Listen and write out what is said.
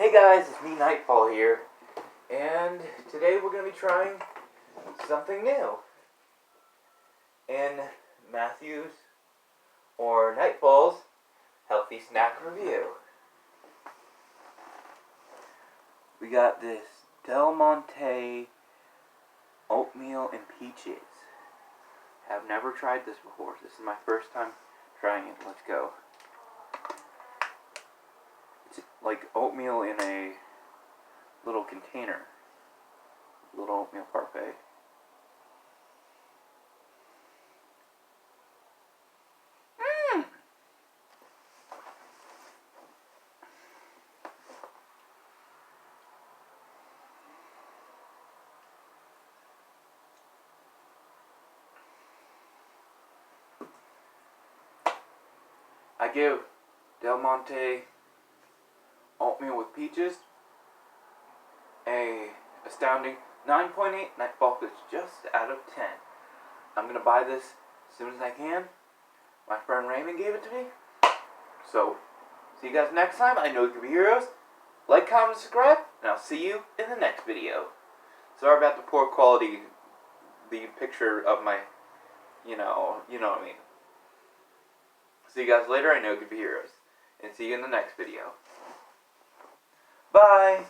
Hey guys, it's me, Nightfall here, and today we're going to be trying something new in Matthew's or Nightfall's Healthy Snack Review. We got this Del Monte oatmeal and peaches. Have never tried this before. This is my first time trying it. Let's go. It's like oatmeal in a little container. Little oatmeal parfait. I give Del Monte oatmeal with peaches a astounding 9.8. Nightfall is just out of 10. I'm going to buy this as soon as I can. My friend Raymond gave it to me. So, see you guys next time. I know you can be heroes. Like, comment, subscribe, and I'll see you in the next video. Sorry about the poor quality, the picture of my, you know what I mean. See you guys later. I know you can be heroes. And see you in the next video. Bye!